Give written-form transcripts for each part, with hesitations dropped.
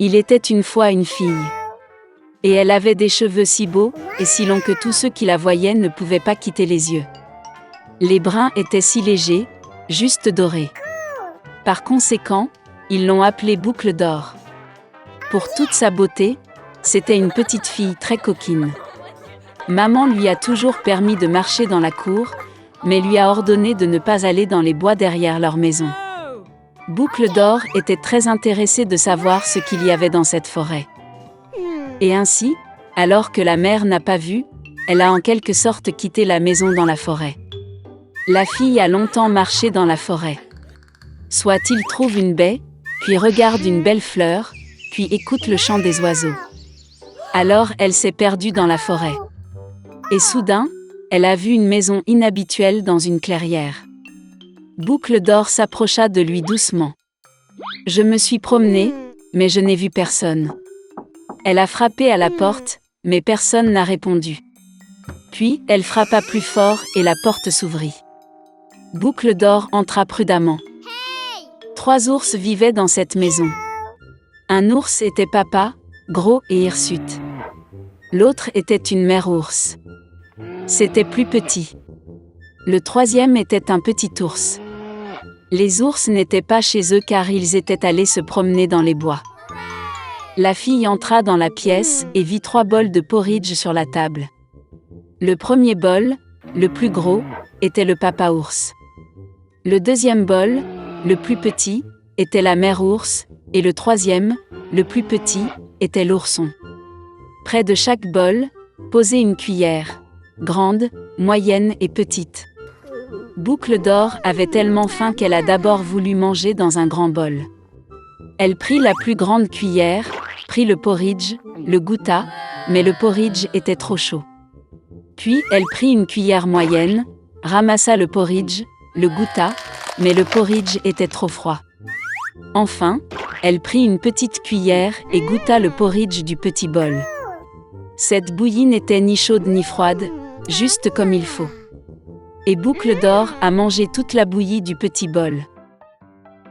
Il était une fois une fille. Et elle avait des cheveux si beaux et si longs que tous ceux qui la voyaient ne pouvaient pas quitter les yeux. Les brins étaient si légers, juste dorés. Par conséquent, ils l'ont appelée Boucle d'or. Pour toute sa beauté, c'était une petite fille très coquine. Maman lui a toujours permis de marcher dans la cour, mais lui a ordonné de ne pas aller dans les bois derrière leur maison. Boucle d'or était très intéressée de savoir ce qu'il y avait dans cette forêt. Et ainsi, alors que la mère n'a pas vu, elle a en quelque sorte quitté la maison dans la forêt. La fille a longtemps marché dans la forêt. Soit il trouve une baie, puis regarde une belle fleur, puis écoute le chant des oiseaux. Alors elle s'est perdue dans la forêt. Et soudain, elle a vu une maison inhabituelle dans une clairière. Boucle d'or s'approcha de lui doucement. « Je me suis promenée, mais je n'ai vu personne. » Elle a frappé à la porte, mais personne n'a répondu. Puis, elle frappa plus fort et la porte s'ouvrit. Boucle d'or entra prudemment. 3 ours vivaient dans cette maison. Un ours était papa, gros et hirsute. L'autre était une mère ours. C'était plus petit. Le 3e était un petit ours. Les ours n'étaient pas chez eux car ils étaient allés se promener dans les bois. La fille entra dans la pièce et vit 3 bols de porridge sur la table. Le premier bol, le plus gros, était le papa ours. Le 2e bol, le plus petit, était la mère ours, et le 3e, le plus petit, était l'ourson. Près de chaque bol, posait une cuillère, grande, moyenne et petite. Boucle d'or avait tellement faim qu'elle a d'abord voulu manger dans un grand bol. Elle prit la plus grande cuillère, prit le porridge, le goûta, mais le porridge était trop chaud. Puis elle prit une cuillère moyenne, ramassa le porridge, le goûta, mais le porridge était trop froid. Enfin, elle prit une petite cuillère et goûta le porridge du petit bol. Cette bouillie n'était ni chaude ni froide, juste comme il faut. Et Boucle d'or a mangé toute la bouillie du petit bol.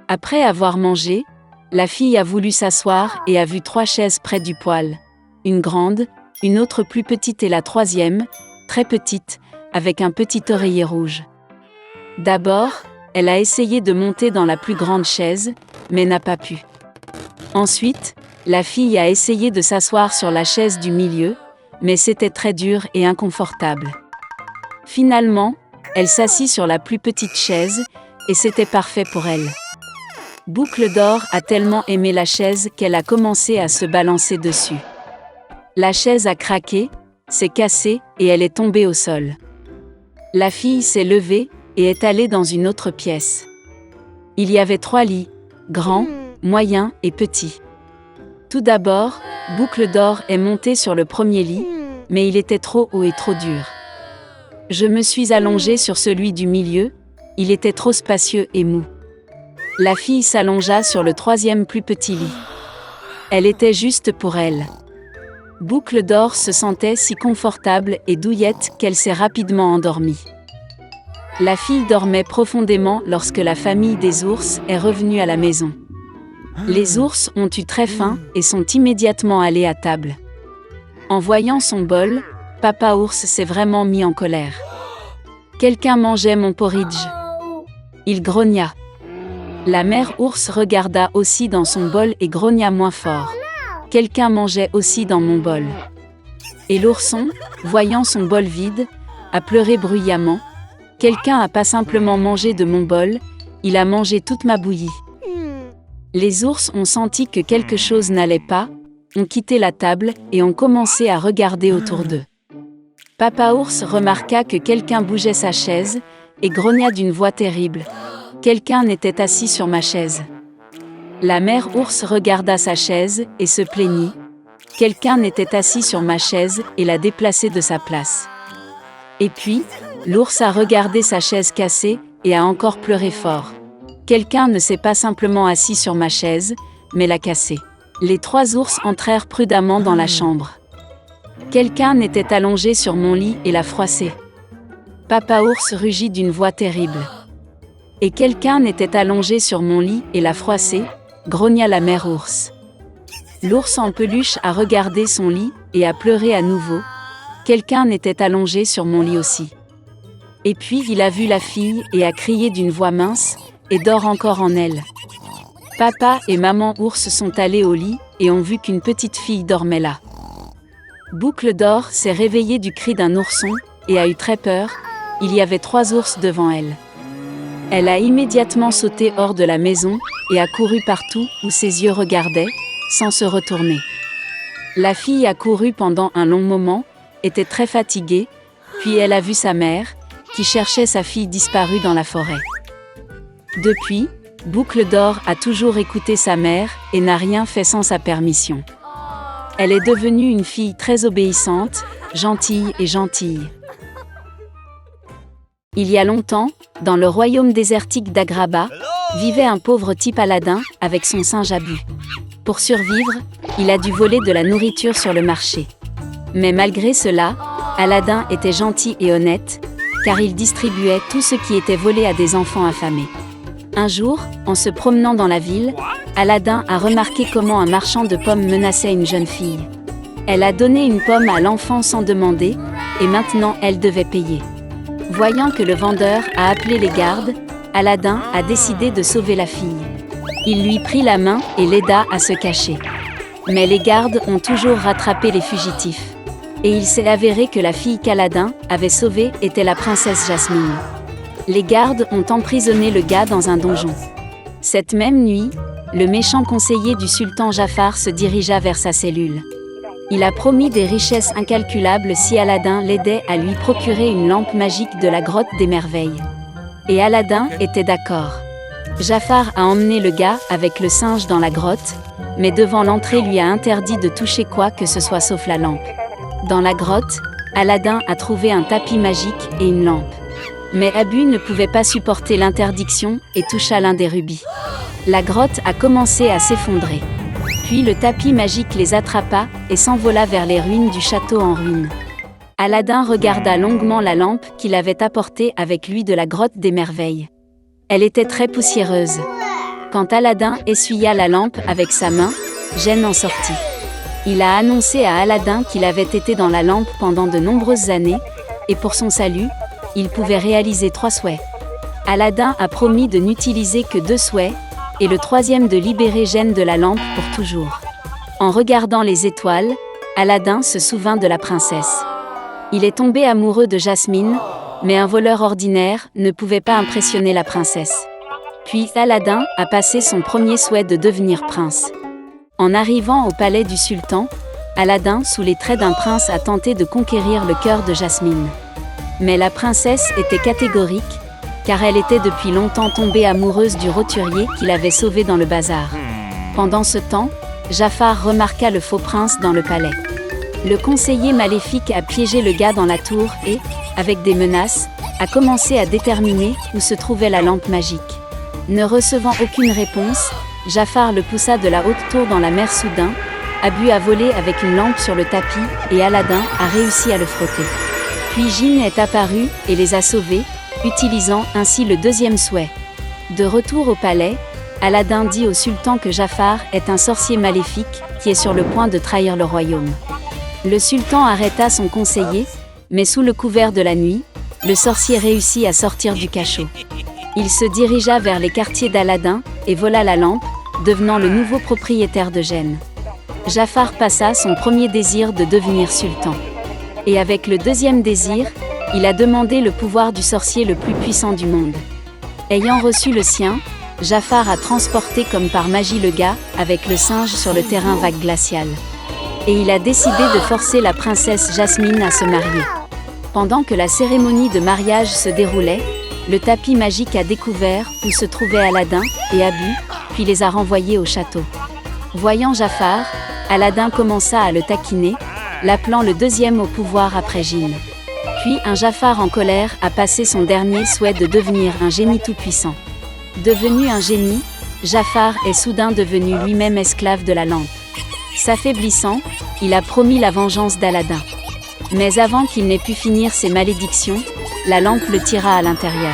Après avoir mangé, la fille a voulu s'asseoir et a vu 3 chaises près du poêle. Une grande, une autre plus petite et la 3e, très petite, avec un petit oreiller rouge. D'abord, elle a essayé de monter dans la plus grande chaise, mais n'a pas pu. Ensuite, la fille a essayé de s'asseoir sur la chaise du milieu, mais c'était très dur et inconfortable. Finalement, elle s'assit sur la plus petite chaise, et c'était parfait pour elle. Boucle d'or a tellement aimé la chaise qu'elle a commencé à se balancer dessus. La chaise a craqué, s'est cassée et elle est tombée au sol. La fille s'est levée et est allée dans une autre pièce. Il y avait 3 lits, grands, moyens et petits. Tout d'abord, Boucle d'or est montée sur le premier lit, mais il était trop haut et trop dur. Je me suis allongée sur celui du milieu, il était trop spacieux et mou. La fille s'allongea sur le 3e plus petit lit. Elle était juste pour elle. Boucle d'or se sentait si confortable et douillette qu'elle s'est rapidement endormie. La fille dormait profondément lorsque la famille des ours est revenue à la maison. Les ours ont eu très faim et sont immédiatement allés à table. En voyant son bol, papa ours s'est vraiment mis en colère. Quelqu'un mangeait mon porridge. Il grogna. La mère ours regarda aussi dans son bol et grogna moins fort. Quelqu'un mangeait aussi dans mon bol. Et l'ourson, voyant son bol vide, a pleuré bruyamment. Quelqu'un n'a pas simplement mangé de mon bol, il a mangé toute ma bouillie. Les ours ont senti que quelque chose n'allait pas, ont quitté la table et ont commencé à regarder autour d'eux. Papa ours remarqua que quelqu'un bougeait sa chaise et grogna d'une voix terrible. Quelqu'un était assis sur ma chaise. La mère ours regarda sa chaise et se plaignit. Quelqu'un était assis sur ma chaise et l'a déplacée de sa place. Et puis, l'ours a regardé sa chaise cassée et a encore pleuré fort. Quelqu'un ne s'est pas simplement assis sur ma chaise, mais l'a cassée. Les 3 ours entrèrent prudemment dans la chambre. Quelqu'un était allongé sur mon lit et l'a froissé. Papa ours rugit d'une voix terrible. Et quelqu'un était allongé sur mon lit et l'a froissé, grogna la mère ours. L'ours en peluche a regardé son lit et a pleuré à nouveau. Quelqu'un était allongé sur mon lit aussi. Et puis il a vu la fille et a crié d'une voix mince, et dort encore en elle. Papa et maman ours sont allés au lit et ont vu qu'une petite fille dormait là. Boucle d'or s'est réveillée du cri d'un ourson et a eu très peur. Il y avait 3 ours devant elle. Elle a immédiatement sauté hors de la maison et a couru partout où ses yeux regardaient, sans se retourner. La fille a couru pendant un long moment, était très fatiguée, puis elle a vu sa mère, qui cherchait sa fille disparue dans la forêt. Depuis, Boucle d'or a toujours écouté sa mère et n'a rien fait sans sa permission. Elle est devenue une fille très obéissante, gentille. Il y a longtemps, dans le royaume désertique d'Agraba, vivait un pauvre type Aladin avec son singe Abu. Pour survivre, il a dû voler de la nourriture sur le marché. Mais malgré cela, Aladin était gentil et honnête, car il distribuait tout ce qui était volé à des enfants affamés. Un jour, en se promenant dans la ville, Aladin a remarqué comment un marchand de pommes menaçait une jeune fille. Elle a donné une pomme à l'enfant sans demander, et maintenant elle devait payer. Voyant que le vendeur a appelé les gardes, Aladin a décidé de sauver la fille. Il lui prit la main et l'aida à se cacher. Mais les gardes ont toujours rattrapé les fugitifs. Et il s'est avéré que la fille qu'Aladin avait sauvée était la princesse Jasmine. Les gardes ont emprisonné le gars dans un donjon. Cette même nuit, le méchant conseiller du sultan Jafar se dirigea vers sa cellule. Il a promis des richesses incalculables si Aladin l'aidait à lui procurer une lampe magique de la grotte des merveilles. Et Aladin était d'accord. Jafar a emmené le gars avec le singe dans la grotte, mais devant l'entrée lui a interdit de toucher quoi que ce soit sauf la lampe. Dans la grotte, Aladin a trouvé un tapis magique et une lampe. Mais Abu ne pouvait pas supporter l'interdiction et toucha l'un des rubis. La grotte a commencé à s'effondrer. Puis le tapis magique les attrapa et s'envola vers les ruines du château en ruine. Aladin regarda longuement la lampe qu'il avait apportée avec lui de la grotte des merveilles. Elle était très poussiéreuse. Quand Aladin essuya la lampe avec sa main, Gêne en sortit. Il a annoncé à Aladin qu'il avait été dans la lampe pendant de nombreuses années, et pour son salut, il pouvait réaliser 3 souhaits. Aladin a promis de n'utiliser que 2 souhaits, et le 3e de libérer Gêne de la lampe pour toujours. En regardant les étoiles, Aladin se souvint de la princesse. Il est tombé amoureux de Jasmine, mais un voleur ordinaire ne pouvait pas impressionner la princesse. Puis Aladin a passé son premier souhait de devenir prince. En arrivant au palais du sultan, Aladin, sous les traits d'un prince, a tenté de conquérir le cœur de Jasmine. Mais la princesse était catégorique, car elle était depuis longtemps tombée amoureuse du roturier qu'il avait sauvé dans le bazar. Pendant ce temps, Jafar remarqua le faux prince dans le palais. Le conseiller maléfique a piégé le gars dans la tour et, avec des menaces, a commencé à déterminer où se trouvait la lampe magique. Ne recevant aucune réponse, Jafar le poussa de la haute tour dans la mer soudain. Abu a volé avec une lampe sur le tapis et Aladin a réussi à le frotter. Puis Jinn est apparu et les a sauvés, utilisant ainsi le 2e souhait. De retour au palais, Aladin dit au sultan que Jafar est un sorcier maléfique qui est sur le point de trahir le royaume. Le sultan arrêta son conseiller, mais sous le couvert de la nuit, le sorcier réussit à sortir du cachot. Il se dirigea vers les quartiers d'Aladin et vola la lampe, devenant le nouveau propriétaire de Gêne. Jafar passa son premier désir de devenir sultan. Et avec le 2e désir, il a demandé le pouvoir du sorcier le plus puissant du monde. Ayant reçu le sien, Jafar a transporté comme par magie le gars avec le singe sur le terrain vague glacial. Et il a décidé de forcer la princesse Jasmine à se marier. Pendant que la cérémonie de mariage se déroulait, le tapis magique a découvert où se trouvaient Aladin et Abu, puis les a renvoyés au château. Voyant Jafar, Aladin commença à le taquiner, l'appelant le 2e au pouvoir après Jinn. Puis un Jafar en colère a passé son dernier souhait de devenir un génie tout-puissant. Devenu un génie, Jafar est soudain devenu lui-même esclave de la lampe. S'affaiblissant, il a promis la vengeance d'Aladin. Mais avant qu'il n'ait pu finir ses malédictions, la lampe le tira à l'intérieur.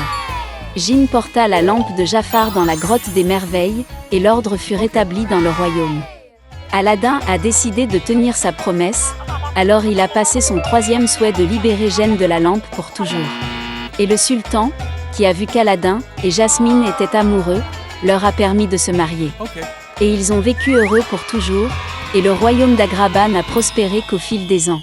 Jinn porta la lampe de Jafar dans la grotte des merveilles, et l'ordre fut rétabli dans le royaume. Aladin a décidé de tenir sa promesse, alors il a passé son troisième souhait de libérer Jane de la lampe pour toujours. Et le sultan, qui a vu qu'Aladin et Jasmine étaient amoureux, leur a permis de se marier. Et ils ont vécu heureux pour toujours, et le royaume d'Agraban n'a prospéré qu'au fil des ans.